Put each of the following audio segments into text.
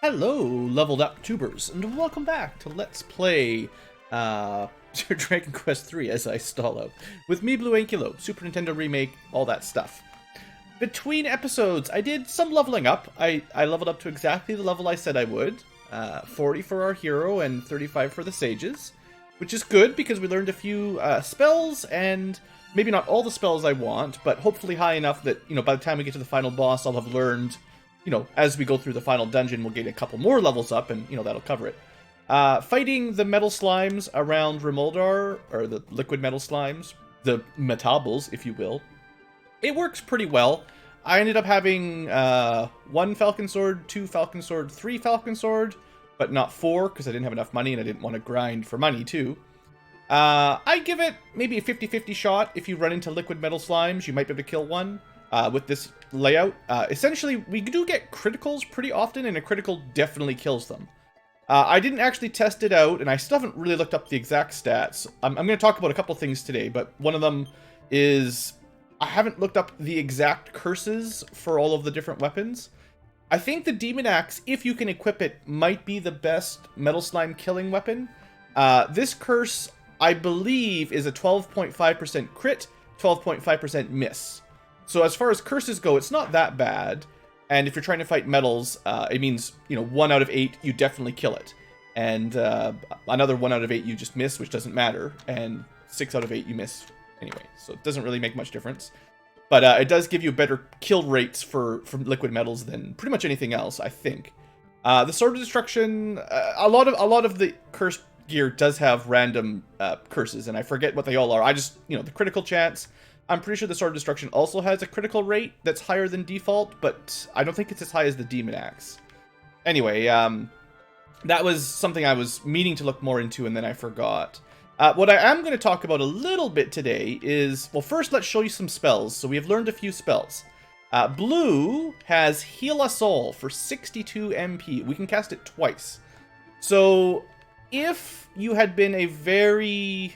Hello, leveled up tubers, and welcome back to Let's Play Dragon Quest III as I stall out. With me, BlueAnkylo, Super Nintendo Remake, all that stuff. Between episodes, I did some leveling up. I leveled up to exactly the level I said I would. 40 for our hero and 35 for the sages. Which is good, because we learned a few spells, and maybe not all the spells I want, but hopefully high enough that, you know, by the time we get to the final boss, I'll have learned... You know, as we go through the final dungeon, we'll get a couple more levels up, and, you know, that'll cover it. Fighting the metal slimes around Remoldar, or the liquid metal slimes, the metables, if you will, it works pretty well. I ended up having 1 Falcon Sword, 2 Falcon Sword, 3 Falcon Sword, but not 4, because I didn't have enough money, and I didn't want to grind for money, too. I give it maybe a 50-50 shot. If you run into liquid metal slimes, you might be able to kill one. With this layout. Essentially, we do get criticals pretty often, and a critical definitely kills them. I didn't actually test it out, and I still haven't really looked up the exact stats. I'm going to talk about a couple things today, but one of them is I haven't looked up the exact curses for all of the different weapons. I think the Demon Axe, if you can equip it, might be the best metal slime killing weapon. This curse, I believe, is a 12.5% crit, 12.5% miss. So as far as curses go, it's not that bad. And if you're trying to fight metals, it means, you know, 1 out of 8, you definitely kill it. And another 1 out of 8 you just miss, which doesn't matter. And 6 out of 8 you miss anyway. So it doesn't really make much difference. But it does give you better kill rates from liquid metals than pretty much anything else, I think. The Sword of Destruction, a lot of the cursed gear does have random curses, and I forget what they all are. I just, you know, the critical chance. I'm pretty sure the Sword of Destruction also has a critical rate that's higher than default, but I don't think it's as high as the Demon Axe. Anyway, that was something I was meaning to look more into, and then I forgot. What I am going to talk about a little bit today is... Well, first, let's show you some spells. So we have learned a few spells. Blue has Heal Us All for 62 MP. We can cast it twice. So, if you had been a very...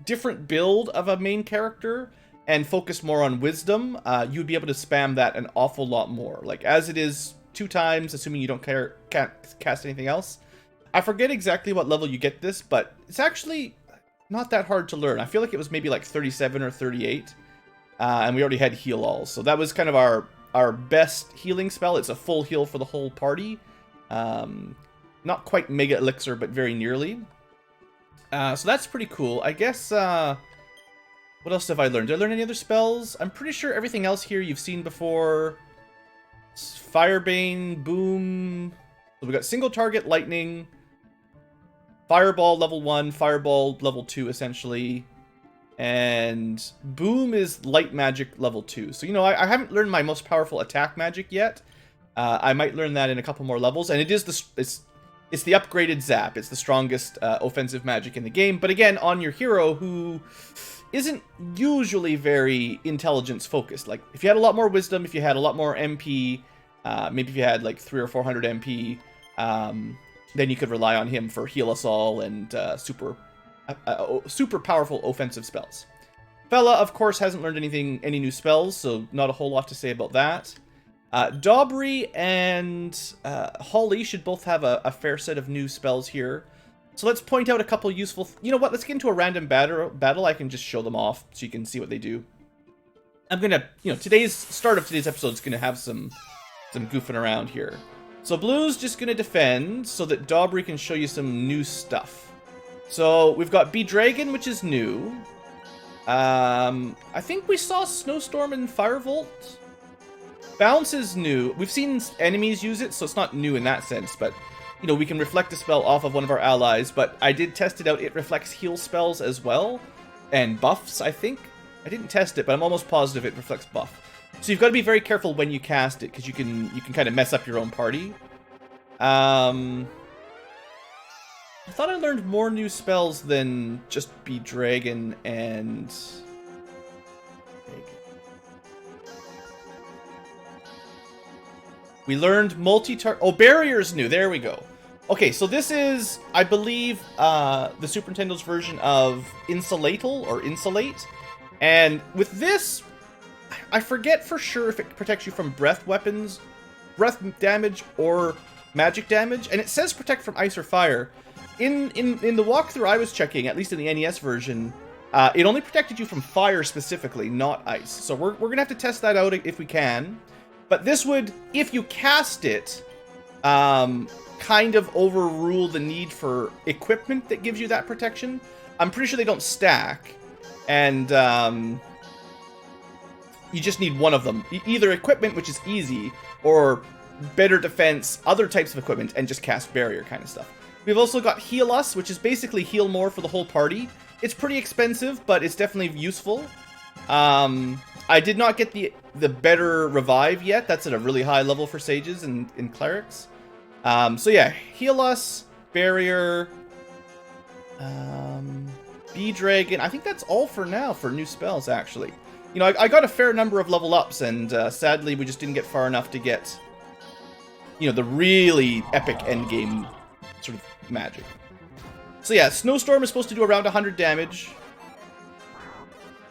different build of a main character and focus more on wisdom, you'd be able to spam that an awful lot more. Like, as it is 2 times, assuming you can't cast anything else. I forget exactly what level you get this, but it's actually not that hard to learn. I feel like it was maybe like 37 or 38, and we already had Heal All. So that was kind of our best healing spell. It's a full heal for the whole party. Not quite Mega Elixir, but very nearly. So that's pretty cool. I guess, what else have I learned? Did I learn any other spells? I'm pretty sure everything else here you've seen before. Firebane, Boom. So we got Single Target, Lightning, Fireball level 1, Fireball level 2, essentially. And Boom is Light Magic level 2. So, you know, I haven't learned my most powerful attack magic yet. I might learn that in a couple more levels. And it is it's the upgraded Zap. It's the strongest offensive magic in the game. But again, on your hero, who isn't usually very intelligence-focused. Like, if you had a lot more wisdom, if you had a lot more MP, maybe if you had like 300 or 400 MP, then you could rely on him for Heal Us All and super powerful offensive spells. Fella, of course, hasn't learned any new spells, so not a whole lot to say about that. Daubry and Holly should both have a fair set of new spells here. So let's point out a couple useful... You know what? Let's get into a random battle. I can just show them off so you can see what they do. I'm going to... You know, start of today's episode is going to have some goofing around here. So Blue's just going to defend so that Daubry can show you some new stuff. So we've got B-Dragon, which is new. I think we saw Snowstorm and Firebolt. Bounce is new. We've seen enemies use it, so it's not new in that sense, but, you know, we can reflect a spell off of one of our allies, but I did test it out. It reflects heal spells as well, and buffs, I think. I didn't test it, but I'm almost positive it reflects buff. So you've got to be very careful when you cast it, because you can kind of mess up your own party. I thought I learned more new spells than just B-Dragon and... We learned multi-target... Oh, Barrier's new. There we go. Okay, so this is, I believe, the Super Nintendo's version of Insulatal, or Insulate. And with this, I forget for sure if it protects you from breath weapons, breath damage, or magic damage, and it says protect from ice or fire. In the walkthrough I was checking, at least in the NES version, it only protected you from fire specifically, not ice. So we're gonna have to test that out if we can. But this would, if you cast it, kind of overrule the need for equipment that gives you that protection. I'm pretty sure they don't stack, and you just need one of them. Either equipment, which is easy, or better defense, other types of equipment, and just cast barrier kind of stuff. We've also got Heal Us, which is basically heal more for the whole party. It's pretty expensive, but it's definitely useful. I did not get the better revive yet. That's at a really high level for sages and clerics. So yeah, Heal Us, barrier, Bee Dragon. I think that's all for now for new spells, actually. You know, I got a fair number of level ups, and sadly we just didn't get far enough to get, you know, the really epic endgame sort of magic. So yeah, Snowstorm is supposed to do around 100 damage.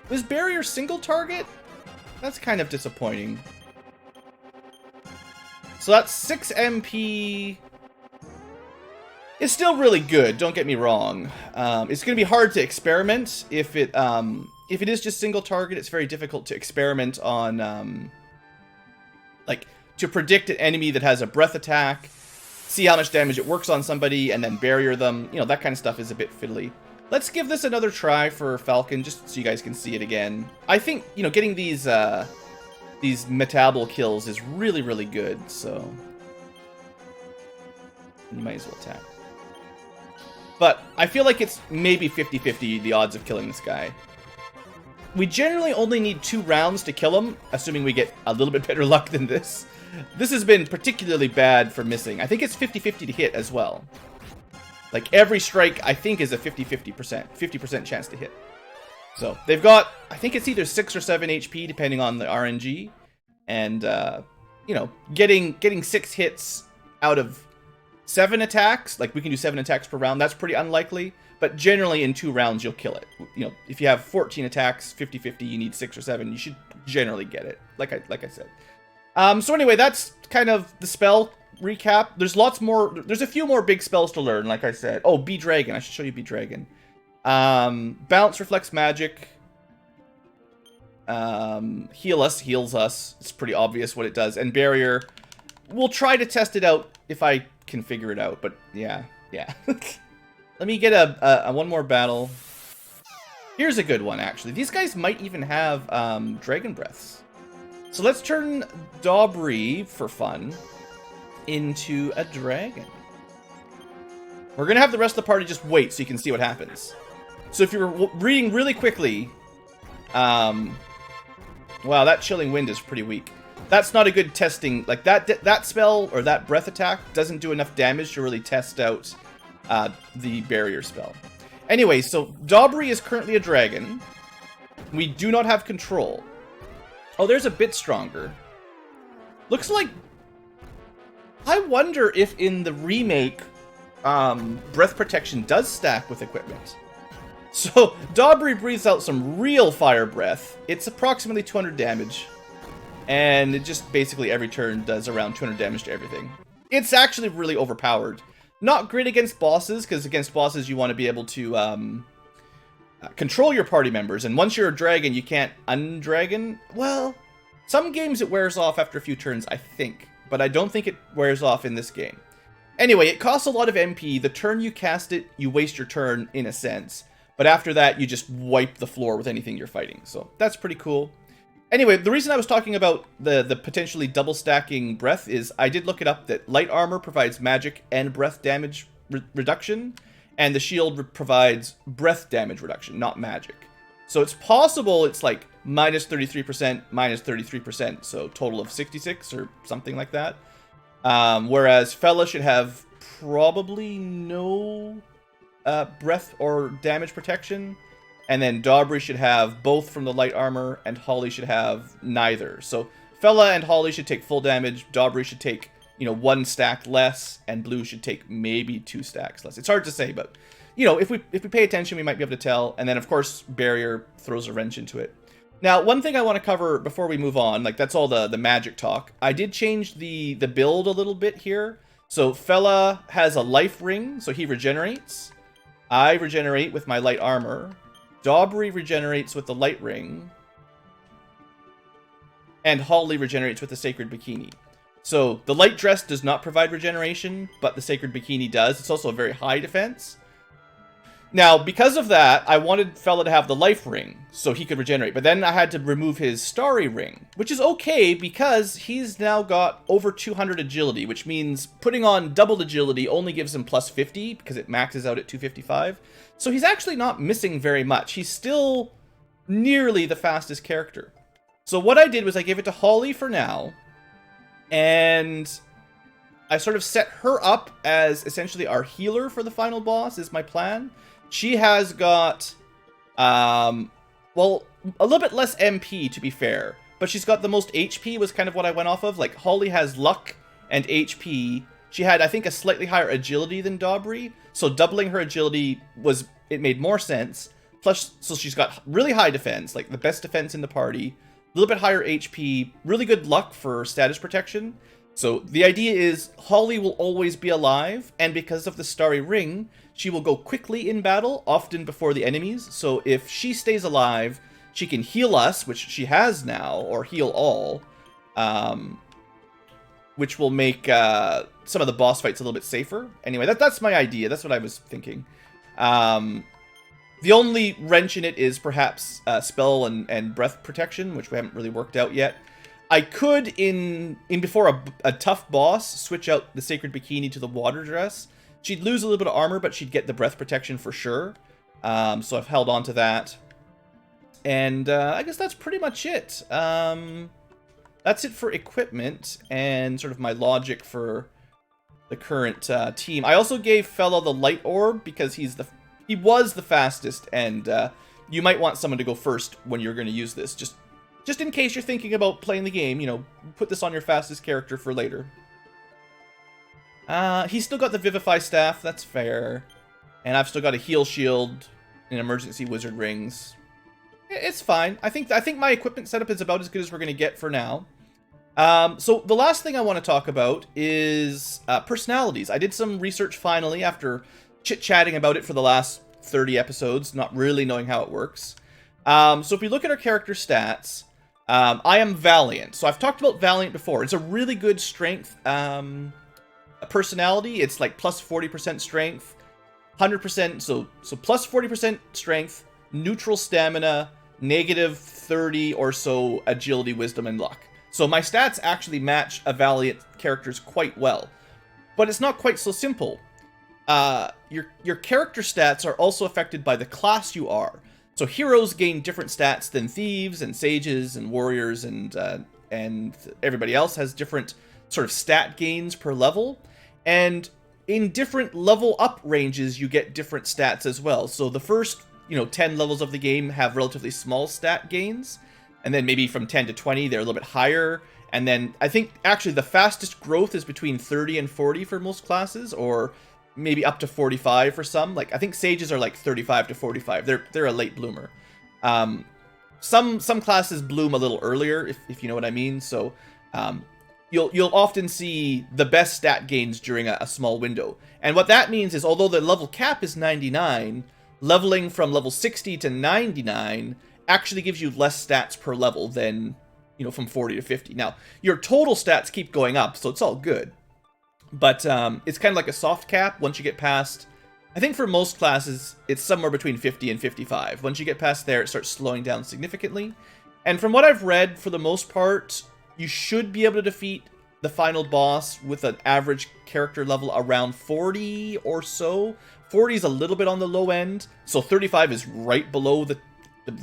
Was barrier single target? That's kind of disappointing. So that's 6 MP. It's still really good, don't get me wrong. It's going to be hard to experiment if it is just single target. It's very difficult to experiment on, like, to predict an enemy that has a breath attack, see how much damage it works on somebody, and then barrier them. You know, that kind of stuff is a bit fiddly. Let's give this another try for Falcon, just so you guys can see it again. I think, you know, getting these metabol kills is really, really good, so you might as well attack. But I feel like it's maybe 50-50 the odds of killing this guy. We generally only need 2 rounds to kill him, assuming we get a little bit better luck than this. This has been particularly bad for missing. I think it's 50-50 to hit as well. Like, every strike, I think, is a 50% chance to hit. So, they've got, I think it's either 6 or 7 HP, depending on the RNG. And, you know, getting 6 hits out of 7 attacks, like, we can do 7 attacks per round, that's pretty unlikely. But generally, in 2 rounds, you'll kill it. You know, if you have 14 attacks, 50-50, you need 6 or 7, you should generally get it, like I said. So anyway, that's kind of the spell recap. There's lots more. There's a few more big spells to learn, like I said. Oh, Bee Dragon. I should show you Bee Dragon. Bounce reflects magic. Heal Us heals us. It's pretty obvious what it does. And Barrier, we'll try to test it out if I can figure it out. But yeah. Let me get a one more battle. Here's a good one, actually. These guys might even have Dragon Breaths. So let's turn Daubry, for fun, into a dragon. We're going to have the rest of the party just wait so you can see what happens. So if you're reading really quickly... wow, that Chilling Wind is pretty weak. That's not a good testing... Like, that spell, or that breath attack, doesn't do enough damage to really test out the barrier spell. Anyway, so Daubry is currently a dragon. We do not have control. Oh, there's a bit stronger. Looks like... I wonder if in the remake, breath protection does stack with equipment. So, Daubry breathes out some real fire breath. It's approximately 200 damage. And it just basically every turn does around 200 damage to everything. It's actually really overpowered. Not great against bosses, because against bosses you want to be able to control your party members. And once you're a dragon, you can't undragon. Well, some games it wears off after a few turns, I think. But I don't think it wears off in this game. Anyway, it costs a lot of MP. The turn you cast it, you waste your turn, in a sense. But after that, you just wipe the floor with anything you're fighting. So that's pretty cool. Anyway, the reason I was talking about the potentially double stacking breath is I did look it up that light armor provides magic and breath damage reduction. And the shield provides breath damage reduction, not magic. So it's possible it's like minus 33%, minus 33%. So total of 66 or something like that. Whereas Fella should have probably no breath or damage protection. And then Daubry should have both from the light armor, and Holly should have neither. So Fella and Holly should take full damage. Daubry should take, you know, 1 stack less, and Blue should take maybe 2 stacks less. It's hard to say, but, you know, if we pay attention, we might be able to tell. And then, of course, Barrier throws a wrench into it. Now, one thing I want to cover before we move on, like, that's all the magic talk. I did change the build a little bit here. So Fella has a life ring, so he regenerates. I regenerate with my light armor. Daubry regenerates with the light ring. And Holly regenerates with the sacred bikini. So the light dress does not provide regeneration, but the sacred bikini does. It's also a very high defense. Now, because of that, I wanted Fella to have the life ring, so he could regenerate. But then I had to remove his starry ring, which is okay, because he's now got over 200 agility, which means putting on doubled agility only gives him plus 50, because it maxes out at 255. So he's actually not missing very much. He's still nearly the fastest character. So what I did was I gave it to Holly for now, and I sort of set her up as essentially our healer for the final boss, is my plan. She has got, well, a little bit less MP, to be fair. But she's got the most HP, was kind of what I went off of. Like, Holly has luck and HP. She had, I think, a slightly higher agility than Daubry. So doubling her agility it made more sense. Plus, so she's got really high defense, like the best defense in the party. A little bit higher HP, really good luck for status protection. So the idea is Holly will always be alive, and because of the starry ring, she will go quickly in battle, often before the enemies. So if she stays alive, she can heal us, which she has now, or heal all, which will make some of the boss fights a little bit safer. Anyway, that's my idea. That's what I was thinking. The only wrench in it is perhaps spell and breath protection, which we haven't really worked out yet. I could, in before a tough boss, switch out the sacred bikini to the water dress. She'd lose a little bit of armor, but she'd get the breath protection for sure. So I've held on to that. And I guess that's pretty much it. That's it for equipment and sort of my logic for the current team. I also gave Fella the light orb because he was the fastest, and you might want someone to go first when you're going to use this. Just in case you're thinking about playing the game, you know, put this on your fastest character for later. He's still got the Vivify Staff, that's fair. And I've still got a Heal Shield and Emergency Wizard Rings. It's fine. I think my equipment setup is about as good as we're going to get for now. So the last thing I want to talk about is personalities. I did some research finally after chit-chatting about it for the last 30 episodes, not really knowing how it works. So if we look at our character stats, I am Valiant. So I've talked about Valiant before. It's a really good strength personality. It's like plus 40% strength, 100%, so plus 40% strength, neutral stamina, negative 30 or so agility, wisdom, and luck. So my stats actually match a Valiant character's quite well. But it's not quite so simple. Your character stats are also affected by the class you are. So heroes gain different stats than thieves and sages and warriors, and everybody else has different sort of stat gains per level. And in different level up ranges, you get different stats as well. So the first, 10 levels of the game have relatively small stat gains. And then maybe from 10 to 20, they're a little bit higher. And then I think actually the fastest growth is between 30 and 40 for most classes, or maybe up to 45 for some. Like, I think sages are like 35 to 45. They're a late bloomer. Some classes bloom a little earlier, if you know what I mean. So you'll often see the best stat gains during a small window. And what that means is, although the level cap is 99, leveling from level 60 to 99 actually gives you less stats per level than, from 40 to 50. Now, your total stats keep going up, so it's all good. But it's kind of like a soft cap. Once you get past, I think for most classes, it's somewhere between 50 and 55. Once you get past there, it starts slowing down significantly. And from what I've read, for the most part, you should be able to defeat the final boss with an average character level around 40 or so. 40 is a little bit on the low end, so 35 is right below the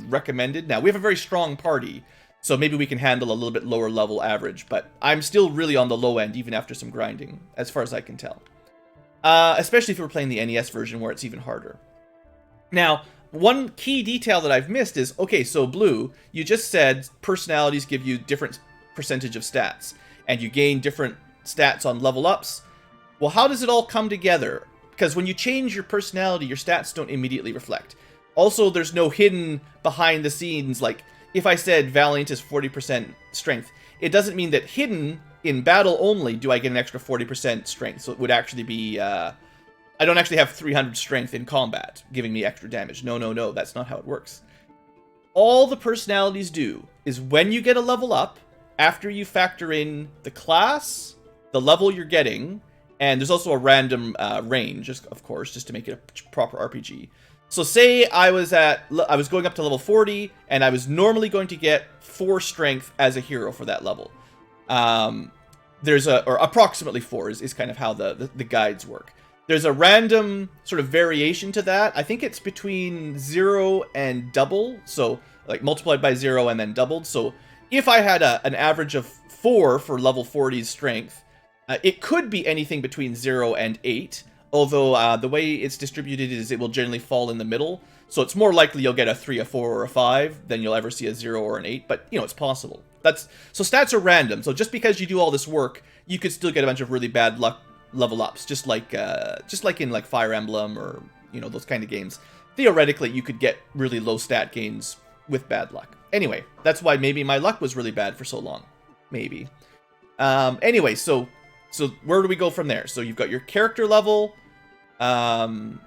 recommended. Now, we have a very strong party, so maybe we can handle a little bit lower level average, but I'm still really on the low end, even after some grinding, as far as I can tell. Especially if we're playing the NES version, where it's even harder. Now, one key detail that I've missed is, okay, so Blue, you just said personalities give you different percentage of stats, and you gain different stats on level ups. Well, how does it all come together? Because when you change your personality, your stats don't immediately reflect. Also, there's no hidden behind the scenes, like, if I said Valiant is 40% strength, it doesn't mean that hidden in battle only do I get an extra 40% strength. So it would actually be, I don't actually have 300 strength in combat, giving me extra damage. No, that's not how it works. All the personalities do is when you get a level up, after you factor in the class, the level you're getting, and there's also a random range, of course, just to make it a proper RPG. So say I was going up to level 40, and I was normally going to get 4 strength as a hero for that level. Or approximately 4 is kind of how the guides work. There's a random sort of variation to that. I think it's between 0 and double, so like multiplied by 0 and then doubled. So if I had an average of 4 for level 40's strength, it could be anything between 0 and 8, although the way it's distributed is it will generally fall in the middle. So it's more likely you'll get a 3, a 4, or a 5 than you'll ever see a 0 or an 8, but, you know, it's possible. So stats are random, so just because you do all this work, you could still get a bunch of really bad luck level ups, just like in like Fire Emblem or, you know, those kind of games. Theoretically, you could get really low stat gains with bad luck. Anyway, that's why maybe my luck was really bad for so long. Maybe. Anyway, so where do we go from there? So you've got your character level, the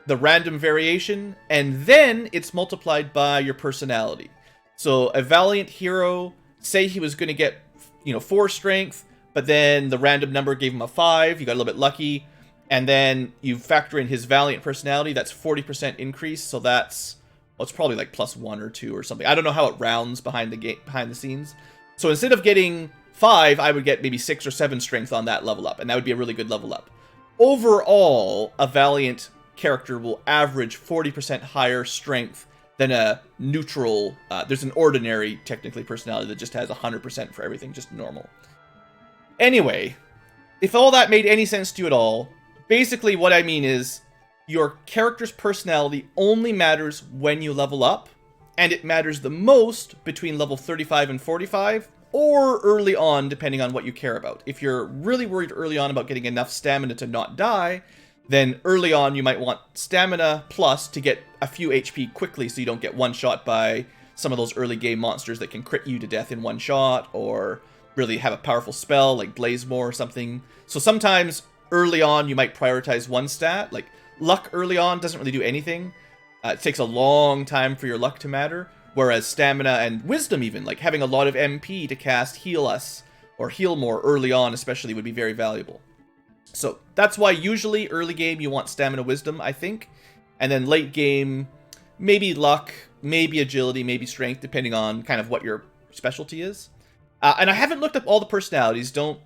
random variation, and then it's multiplied by your personality. So a valiant hero, say he was going to get, 4 strength, but then the random number gave him a 5, you got a little bit lucky, and then you factor in his valiant personality, that's 40% increase, so that's, well, it's probably like +1 or 2 or something. I don't know how it rounds behind the scenes. So instead of getting 5, I would get maybe 6 or 7 strength on that level up, and that would be a really good level up. Overall, a valiant character will average 40% higher strength than a neutral, there's an ordinary, technically, personality that just has 100% for everything, just normal. Anyway, if all that made any sense to you at all, basically what I mean is, your character's personality only matters when you level up, and it matters the most between level 35 and 45, or early on, depending on what you care about. If you're really worried early on about getting enough stamina to not die, then early on you might want stamina plus to get a few HP quickly so you don't get one-shot by some of those early game monsters that can crit you to death in one shot, or really have a powerful spell like Blazemore or something. So sometimes early on you might prioritize one stat, like luck early on doesn't really do anything. It takes a long time for your luck to matter, whereas stamina and wisdom even, like having a lot of MP to cast Heal Us, or Heal More early on especially, would be very valuable. So that's why usually early game you want stamina wisdom, I think. And then late game, maybe luck, maybe agility, maybe strength, depending on kind of what your specialty is. And I haven't looked up all the personalities, don't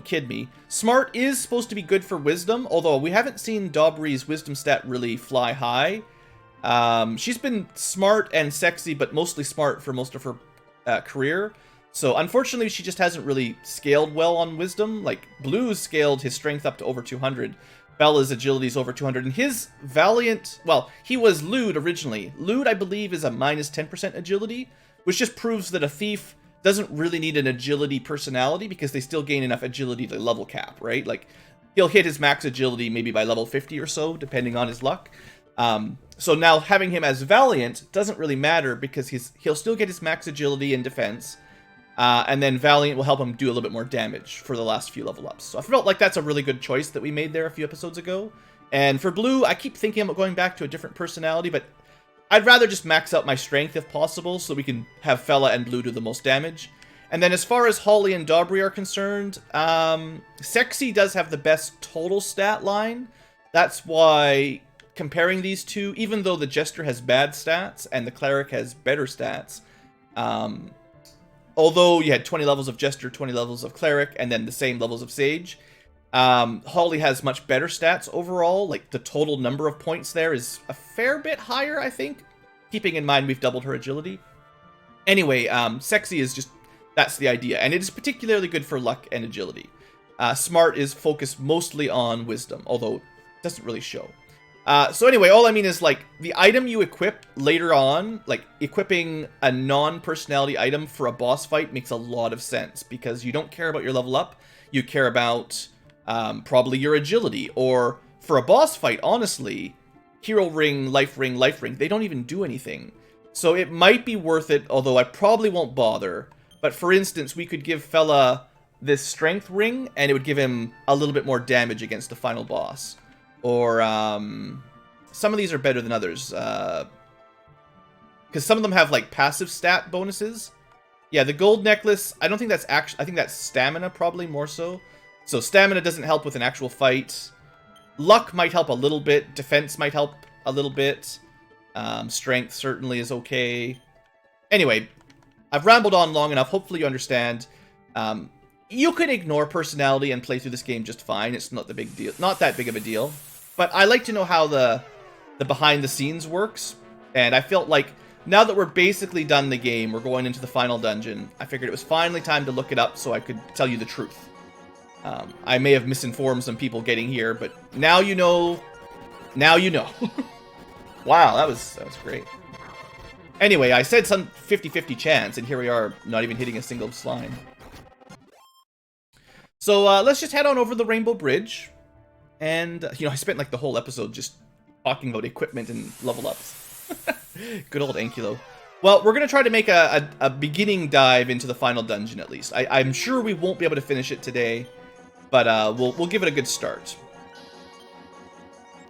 kid me. Smart is supposed to be good for wisdom, although we haven't seen Daubree's wisdom stat really fly high. She's been smart and sexy, but mostly smart for most of her career. So unfortunately, she just hasn't really scaled well on wisdom. Like, Blue's scaled his strength up to over 200. Bella's agility is over 200. And his valiant, well, he was Lewd originally. Lewd, I believe, is a minus 10% agility, which just proves that a thief doesn't really need an agility personality because they still gain enough agility to level cap, right? Like, he'll hit his max agility maybe by level 50 or so, depending on his luck. So now having him as valiant doesn't really matter because he'll still get his max agility and defense. And then Valiant will help him do a little bit more damage for the last few level ups. So I felt like that's a really good choice that we made there a few episodes ago. And for Blue, I keep thinking about going back to a different personality, but I'd rather just max out my strength if possible so we can have Fella and Blue do the most damage. And then as far as Holly and Daubry are concerned, Sexy does have the best total stat line. That's why comparing these two, even though the Jester has bad stats and the Cleric has better stats, although you had 20 levels of Jester, 20 levels of Cleric, and then the same levels of Sage, Holly has much better stats overall. Like, the total number of points there is a fair bit higher, I think, keeping in mind we've doubled her agility. Anyway, Sexy is just, that's the idea, and it is particularly good for luck and agility. Smart is focused mostly on wisdom, although it doesn't really show. So anyway, all I mean is, like, the item you equip later on, like, equipping a non-personality item for a boss fight makes a lot of sense, because you don't care about your level up, you care about probably your agility, or for a boss fight, honestly, Hero Ring, Life Ring, Life Ring, they don't even do anything. So it might be worth it, although I probably won't bother, But for instance, we could give Fella this strength ring, and it would give him a little bit more damage against the final boss. Or, some of these are better than others. Because some of them have, like, passive stat bonuses. Yeah, the gold necklace, I don't think that's actually... I think that's stamina, probably, more so. So stamina doesn't help with an actual fight. Luck might help a little bit. Defense might help a little bit. Strength certainly is okay. Anyway, I've rambled on long enough. Hopefully you understand. You can ignore personality and play through this game just fine. It's not the big deal. Not that big of a deal. But I like to know how the behind the scenes works. And I felt like now that we're basically done the game, we're going into the final dungeon, I figured it was finally time to look it up so I could tell you the truth. I may have misinformed some people getting here, but now you know. Now you know. Wow, that was great. Anyway, I said some 50-50 chance, and here we are, not even hitting a single slime. So let's just head on over the Rainbow Bridge. And, you know, I spent like the whole episode just talking about equipment and level ups. Good old Ankylo. Well, we're going to try to make a beginning dive into the final dungeon at least. I'm sure we won't be able to finish it today, but we'll give it a good start.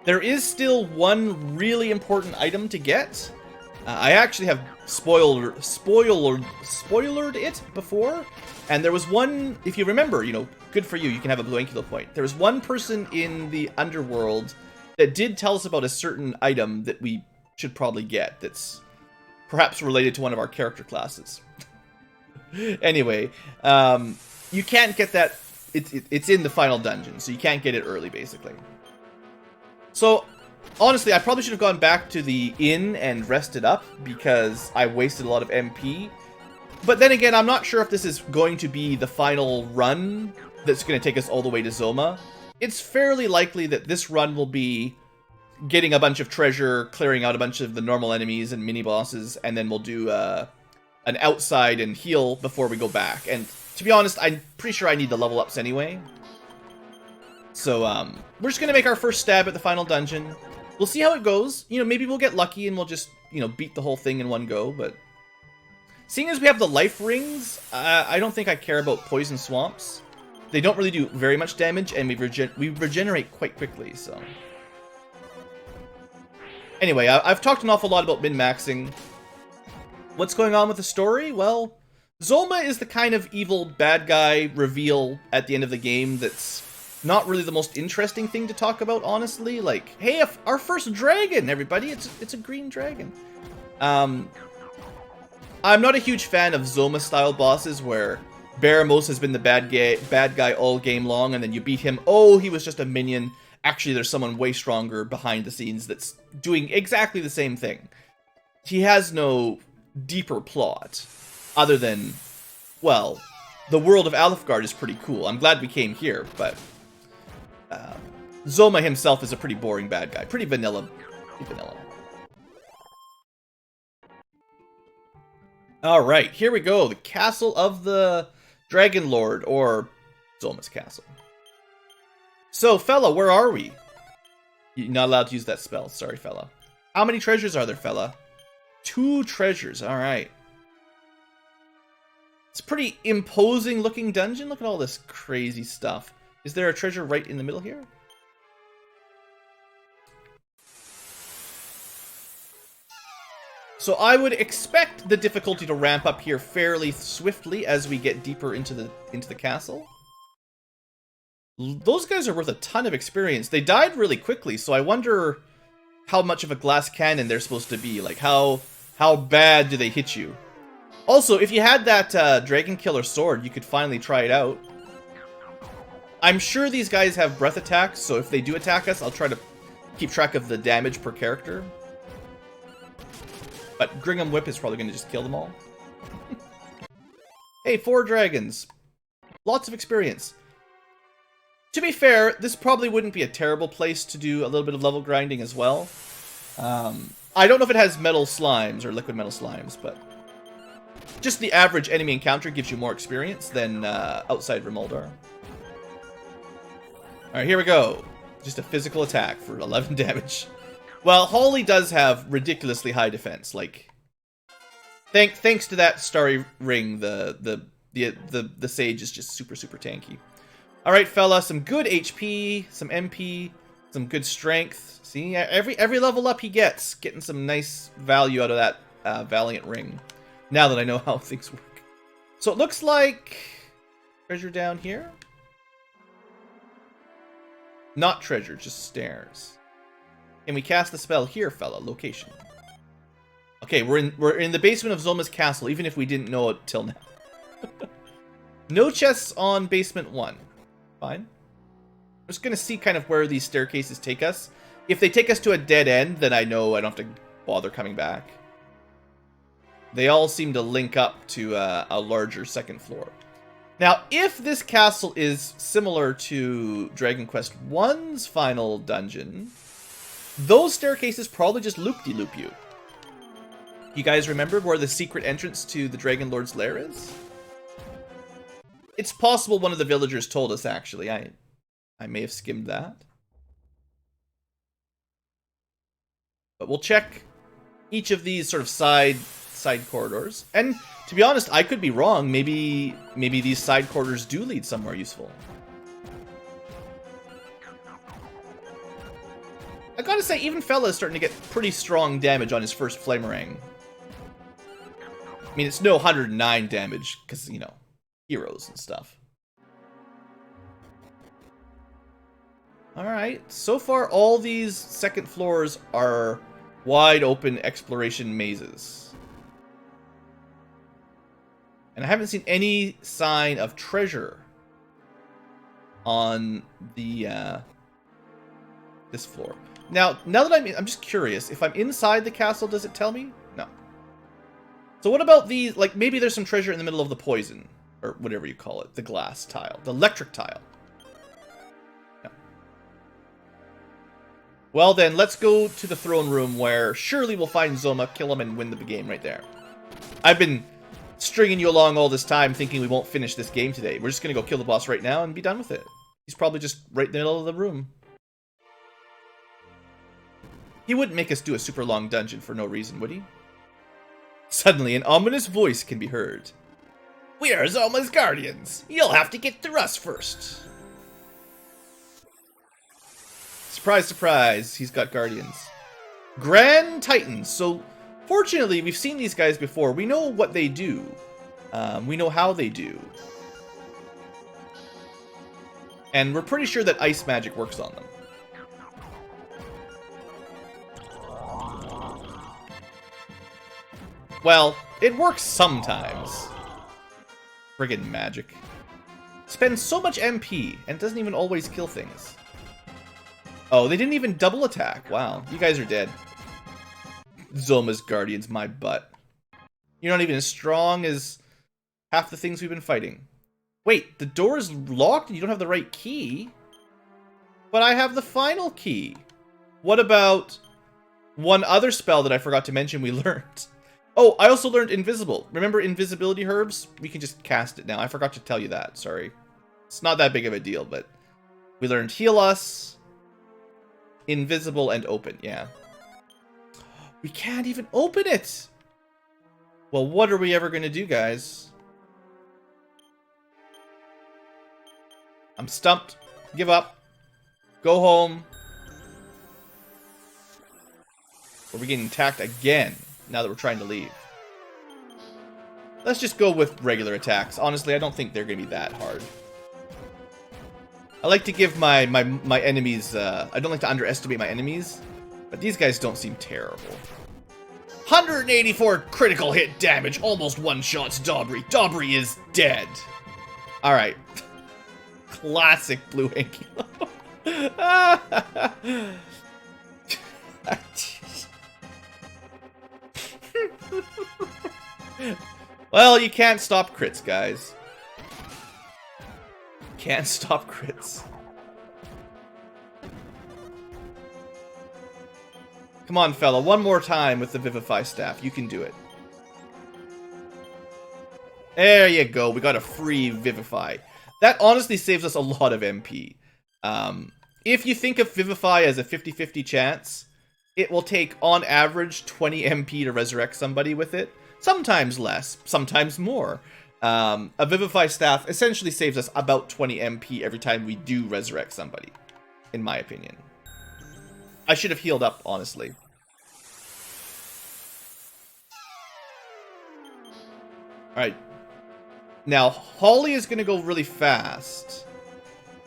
There is still one really important item to get. I actually have spoilered it before, and there was one, if you remember, you know, good for you, you can have a BlueAnkylo point. There was one person in the underworld that did tell us about a certain item that we should probably get that's perhaps related to one of our character classes. Anyway, you can't get that, it's in the final dungeon, so you can't get it early, basically. So, honestly, I probably should have gone back to the inn and rested up, because I wasted a lot of MP. But then again, I'm not sure if this is going to be the final run that's going to take us all the way to Zoma. It's fairly likely that this run will be getting a bunch of treasure, clearing out a bunch of the normal enemies and mini-bosses, and then we'll do an outside and heal before we go back. And to be honest, I'm pretty sure I need the level ups anyway. So, we're just going to make our first stab at the final dungeon. We'll see how it goes. You know, maybe we'll get lucky and we'll just, you know, beat the whole thing in one go, but... Seeing as we have the life rings, I don't think I care about poison swamps. They don't really do very much damage, and we regenerate quite quickly, so... Anyway, I've talked an awful lot about min-maxing. What's going on with the story? Well, Zoma is the kind of evil bad guy reveal at the end of the game that's not really the most interesting thing to talk about, honestly. Like, hey, our first dragon, everybody! It's a green dragon. I'm not a huge fan of Zoma-style bosses where Baramos has been the bad guy all game long, and then you beat him. Oh, he was just a minion. Actually, there's someone way stronger behind the scenes that's doing exactly the same thing. He has no deeper plot, other than, well, the world of Alfgard is pretty cool. I'm glad we came here, but Zoma himself is a pretty boring bad guy. Pretty vanilla. Alright, here we go. The Castle of the Dragon Lord, or Zoma's Castle. So, fella, where are we? You're not allowed to use that spell. Sorry, fella. How many treasures are there, fella? 2 treasures. Alright. It's a pretty imposing looking dungeon. Look at all this crazy stuff. Is there a treasure right in the middle here? So I would expect the difficulty to ramp up here fairly swiftly as we get deeper into the castle. Those guys are worth a ton of experience. They died really quickly, so I wonder how much of a glass cannon they're supposed to be. Like, how bad do they hit you? Also, if you had that Dragon Killer sword, you could finally try it out. I'm sure these guys have breath attacks, so if they do attack us, I'll try to keep track of the damage per character. But Gringham Whip is probably going to just kill them all. Hey, 4 dragons. Lots of experience. To be fair, this probably wouldn't be a terrible place to do a little bit of level grinding as well. I don't know if it has metal slimes or liquid metal slimes, but just the average enemy encounter gives you more experience than outside Remoldar. Alright, here we go. Just a physical attack for 11 damage. Well, Holly does have ridiculously high defense, like Thanks to that starry ring, the sage is just super tanky. All right, fella, some good HP, some MP, some good strength. See, every level up he gets, getting some nice value out of that Valiant ring. Now that I know how things work. So it looks like treasure down here. Not treasure, just stairs. Can we cast the spell here, fella? Location. Okay, we're in the basement of Zoma's castle, even if we didn't know it till now. No chests on basement 1. Fine. I'm just gonna see kind of where these staircases take us. If they take us to a dead end, then I know I don't have to bother coming back. They all seem to link up to a larger second floor. Now, if this castle is similar to Dragon Quest I's final dungeon, those staircases probably just loop-de-loop you. You guys remember where the secret entrance to the Dragon Lord's lair is? It's possible one of the villagers told us, actually. I may have skimmed that. But we'll check each of these sort of side corridors. And to be honest, I could be wrong. Maybe these side corridors do lead somewhere useful. I gotta say, even Fella is starting to get pretty strong damage on his first Flamerang. I mean, it's no 109 damage, because, you know, heroes and stuff. Alright, so far all these second floors are wide open exploration mazes. And I haven't seen any sign of treasure on the this floor. Now that I'm just curious, if I'm inside the castle, does it tell me? No. So what about these, like maybe there's some treasure in the middle of the poison, or whatever you call it, the glass tile, the electric tile. No. Well then, let's go to the throne room where surely we'll find Zoma, kill him, and win the game right there. I've been stringing you along all this time thinking we won't finish this game today. We're just gonna go kill the boss right now and be done with it. He's probably just right in the middle of the room. He wouldn't make us do a super long dungeon for no reason, would he? Suddenly, an ominous voice can be heard. We are Zoma's guardians. You'll have to get through us first. Surprise, surprise, he's got guardians. Grand Titans. So, fortunately, we've seen these guys before. We know what they do. We know how they do. And we're pretty sure that ice magic works on them. Well, it works sometimes. Friggin' magic. Spends so much MP, and doesn't even always kill things. Oh, they didn't even double attack. Wow, you guys are dead. Zoma's guardians, my butt. You're not even as strong as half the things we've been fighting. Wait, the door is locked and you don't have the right key? But I have the final key. What about one other spell that I forgot to mention we learned? Oh, I also learned invisible. Remember invisibility herbs? We can just cast it now. I forgot to tell you that, sorry. It's not that big of a deal, but we learned heal us, invisible, and open, yeah. We can't even open it! Well, what are we ever going to do, guys? I'm stumped. Give up. Go home. Or we're getting attacked again now that we're trying to leave. Let's just go with regular attacks. Honestly, I don't think they're going to be that hard. I like to give my enemies... I don't like to underestimate my enemies. But these guys don't seem terrible. 184 critical hit damage. Almost one-shots Dobry. Dobry is dead. Alright. Classic BlueAnkylo. Well, you can't stop crits, guys. Can't stop crits. Come on, fella. One more time with the Vivify staff. You can do it. There you go. We got a free Vivify. That honestly saves us a lot of MP. If you think of Vivify as a 50-50 chance, it will take, on average, 20 MP to resurrect somebody with it. sometimes less, sometimes more. A Vivify Staff essentially saves us about 20 MP every time we do resurrect somebody, in my opinion. I should have healed up, honestly. Alright. Now, Holly is going to go really fast.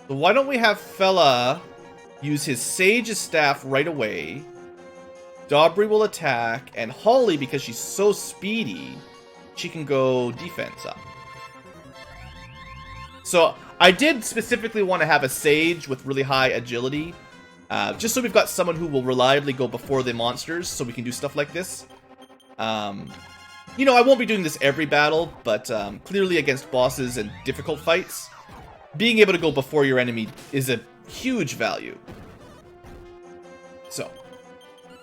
So why don't we have Fella use his Sage's Staff right away. Dobry will attack, and Holly, because she's so speedy, she can go defense up. So I did specifically want to have a Sage with really high agility, just so we've got someone who will reliably go before the monsters, so we can do stuff like this. You know, I won't be doing this every battle, but clearly against bosses and difficult fights, being able to go before your enemy is a huge value. So,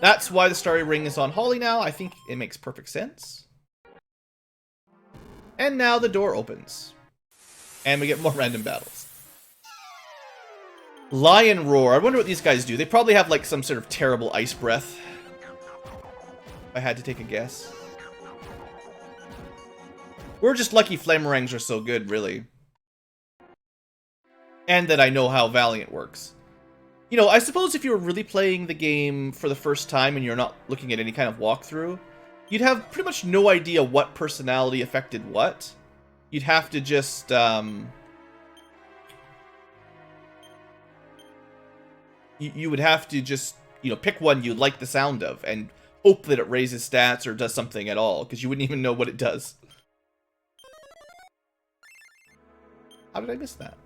that's why the Starry Ring is on Holly now. I think it makes perfect sense. And now the door opens. And we get more random battles. Lion Roar. I wonder what these guys do. They probably have like some sort of terrible ice breath. If I had to take a guess. We're just lucky Flamerangs are so good, really. And that I know how Valiant works. You know, I suppose if you were really playing the game for the first time and you're not looking at any kind of walkthrough, you'd have pretty much no idea what personality affected what. You'd have to just, you would have to just, you know, pick one you like the sound of and hope that it raises stats or does something at all, because you wouldn't even know what it does. How did I miss that?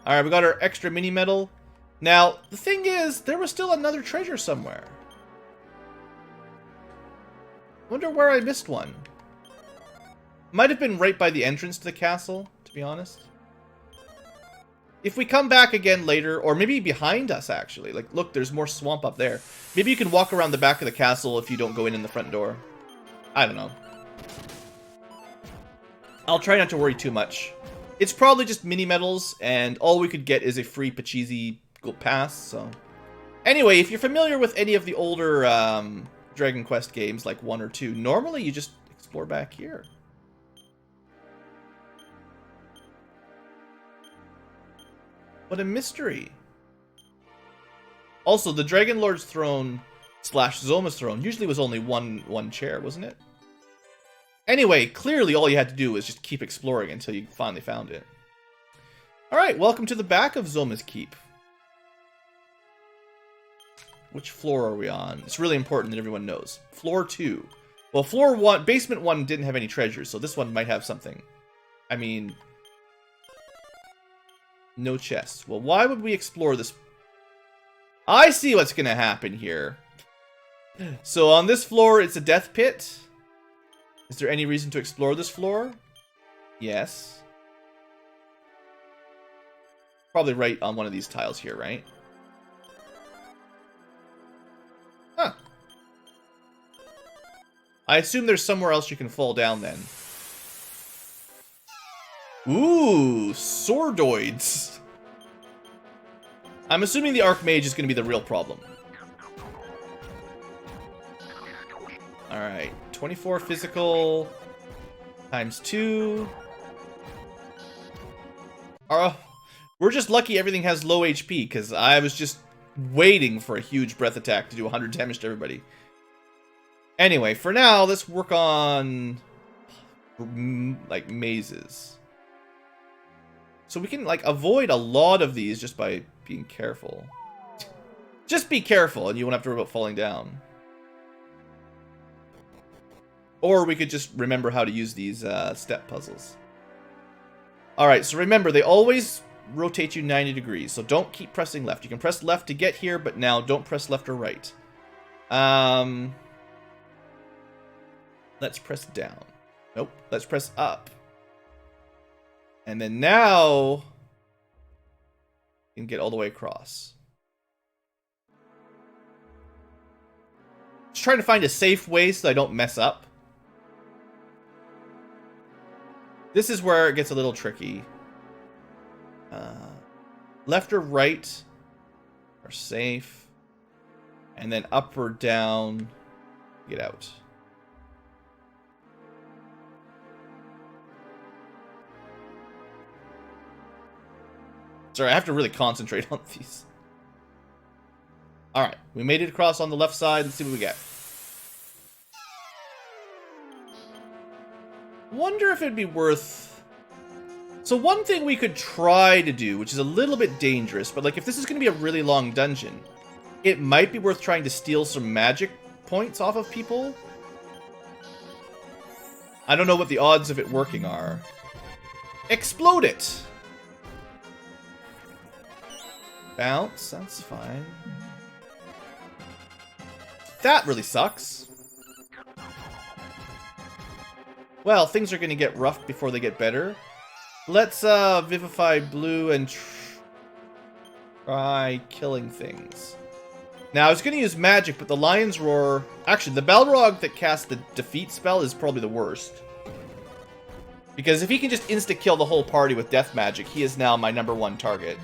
Alright, we got our extra mini medal. Now, the thing is, there was still another treasure somewhere. Wonder where I missed one. Might have been right by the entrance to the castle, to be honest. If we come back again later, or maybe behind us, actually. Like, look, there's more swamp up there. Maybe you can walk around the back of the castle if you don't go in the front door. I don't know. I'll try not to worry too much. It's probably just mini medals, and all we could get is a free Pachisi pass, so... Anyway, if you're familiar with any of the older Dragon Quest games, like 1 or 2, normally you just explore back here. What a mystery. Also, the Dragon Lord's throne / Zoma's throne usually was only one chair, wasn't it? Anyway, clearly all you had to do was just keep exploring until you finally found it. Alright, welcome to the back of Zoma's Keep. Which floor are we on? It's really important that everyone knows. Floor 2. Well, floor 1, basement 1 didn't have any treasures, so this one might have something. I mean... no chests. Well, why would we explore this? I see what's gonna happen here. So on this floor, it's a death pit. Is there any reason to explore this floor? Yes. Probably right on one of these tiles here, right? Huh. I assume there's somewhere else you can fall down then. Ooh, Swordoids. I'm assuming the Archmage is going to be the real problem. Alright, 24 physical times 2. We're just lucky everything has low HP, because I was just waiting for a huge breath attack to do 100 damage to everybody. Anyway, for now, let's work on, like, mazes. So we can, like, avoid a lot of these just by being careful. Just be careful, and you won't have to worry about falling down. Or we could just remember how to use these step puzzles. Alright, so remember, they always rotate you 90 degrees, so don't keep pressing left. You can press left to get here, but now don't press left or right. Let's press down. Nope, let's press up. And then now, you can get all the way across. Just trying to find a safe way so I don't mess up. This is where it gets a little tricky. Left or right are safe. And then up or down, get out. Sorry, I have to really concentrate on these. Alright, we made it across on the left side. Let's see what we get. Wonder if it'd be worth... So one thing we could try to do, which is a little bit dangerous, but like if this is going to be a really long dungeon, it might be worth trying to steal some magic points off of people. I don't know what the odds of it working are. Explode it! Bounce, that's fine. That really sucks. Well, things are going to get rough before they get better. Let's vivify blue and try killing things. Now, I was going to use magic, but the Lion's Roar... Actually, the Balrog that casts the defeat spell is probably the worst. Because if he can just insta-kill the whole party with death magic, he is now my #1 target.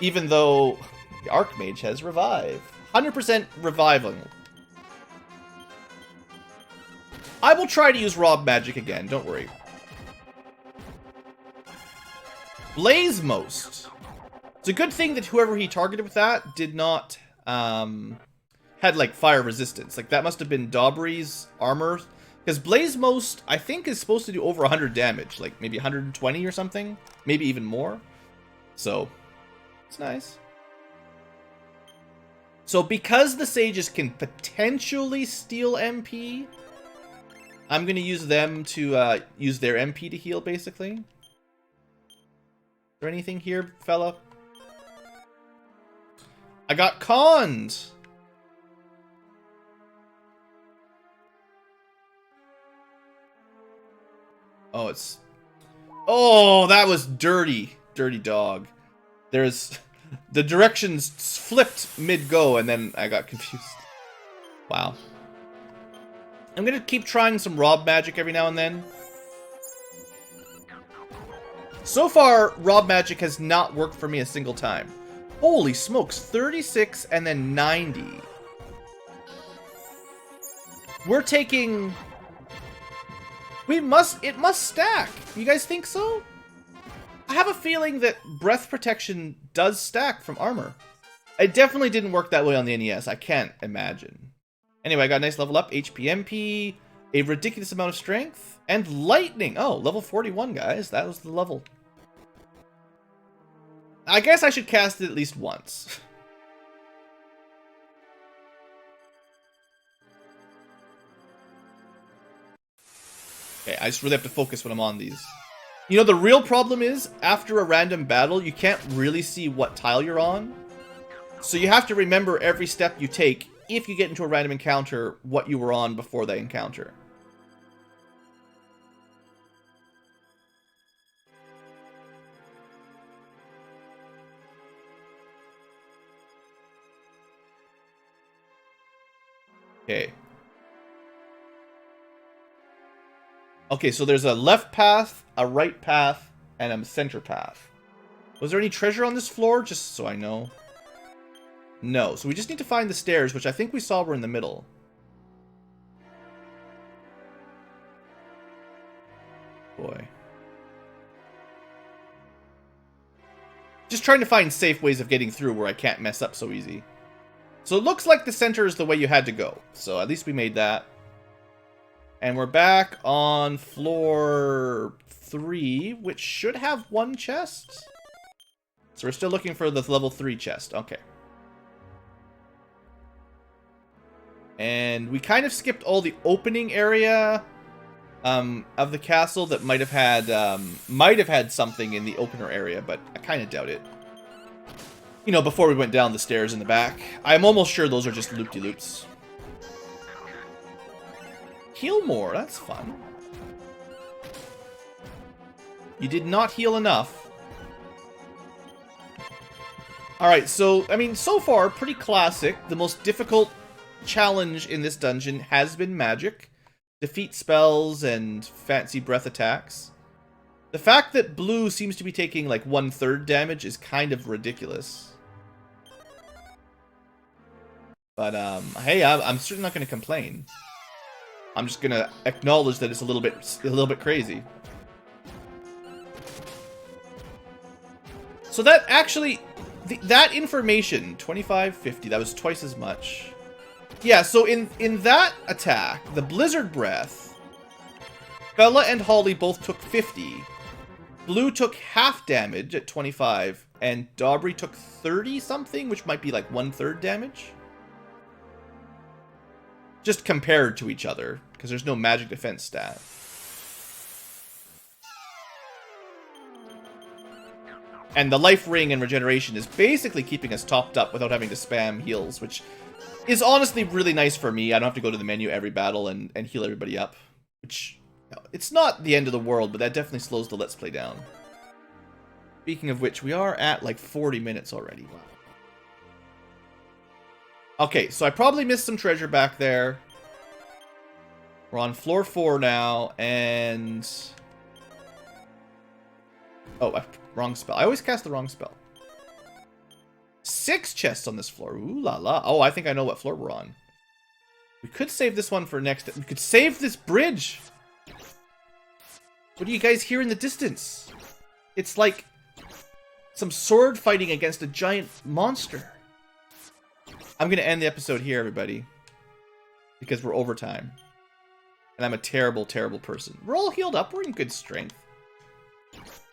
Even though the Archmage has revive. 100% reviving. I will try to use Rob Magic again, don't worry. Blaze Most. It's a good thing that whoever he targeted with that did not, had, like, fire resistance. Like, that must have been Daubrey's armor. Because Blaze Most, I think, is supposed to do over 100 damage. Like, maybe 120 or something. Maybe even more. So, it's nice. So, because the Sages can potentially steal MP... I'm going to use them to use their MP to heal, basically. Is there anything here, fella? I got conned! Oh, it's... Oh, that was dirty. Dirty dog. There's... The directions flipped mid-go, and then I got confused. Wow. I'm gonna keep trying some Rob Magic every now and then. So far, Rob Magic has not worked for me a single time. Holy smokes, 36 and then 90. We're taking... It must stack. You guys think so? I have a feeling that Breath Protection does stack from armor. It definitely didn't work that way on the NES. I can't imagine. Anyway, I got a nice level up. HP MP, a ridiculous amount of strength, and lightning. Oh, level 41, guys. That was the level. I guess I should cast it at least once. Okay, I just really have to focus when I'm on these. You know, the real problem is, after a random battle, you can't really see what tile you're on. So you have to remember every step you take, if you get into a random encounter, what you were on before that encounter. Okay. Okay, so there's a left path, a right path, and a center path. Was there any treasure on this floor? Just so I know. No, so we just need to find the stairs, which I think we saw were in the middle. Boy. Just trying to find safe ways of getting through where I can't mess up so easy. So it looks like the center is the way you had to go. So at least we made that. And we're back on floor 3, which should have 1 chest. So we're still looking for the level 3 chest. Okay. And we kind of skipped all the opening area of the castle that might have had something in the opener area, but I kind of doubt it. You know, before we went down the stairs in the back. I'm almost sure those are just loop-de-loops. Heal more, that's fun. You did not heal enough. Alright, so, I mean, so far, pretty classic. The most difficult challenge in this dungeon has been magic. Defeat spells and fancy breath attacks. The fact that blue seems to be taking like 1/3 damage is kind of ridiculous. But, hey, I'm certainly not going to complain. I'm just going to acknowledge that it's a little bit crazy. So that actually, that information, 2550, that was twice as much. Yeah, so in that attack, the Blizzard Breath, Bella and Holly both took 50. Blue took half damage at 25, and Daubry took 30 something, which might be like 1/3 damage. Just compared to each other, because there's no magic defense stat. And the life ring and regeneration is basically keeping us topped up without having to spam heals, which is honestly really nice for me. I don't have to go to the menu every battle and heal everybody up, which, it's not the end of the world, but that definitely slows the Let's Play down. Speaking of which, we are at like 40 minutes already. Wow. Okay, so I probably missed some treasure back there. We're on floor 4 now, and... Oh, wrong spell. I always cast the wrong spell. 6 chests on this floor. Ooh la la. Oh, I think I know what floor we're on. We could save this one for next... We could save this bridge! What do you guys hear in the distance? It's like some sword fighting against a giant monster. I'm going to end the episode here, everybody. Because we're over time. And I'm a terrible, terrible person. We're all healed up. We're in good strength.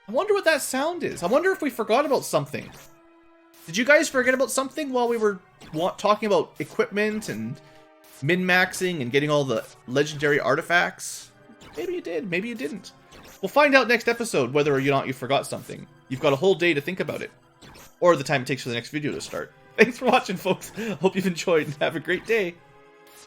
I wonder what that sound is. I wonder if we forgot about something. Did you guys forget about something while we were talking about equipment and min-maxing and getting all the legendary artifacts? Maybe you did. Maybe you didn't. We'll find out next episode whether or not you forgot something. You've got a whole day to think about it. Or the time it takes for the next video to start. Thanks for watching, folks. Hope you've enjoyed and have a great day.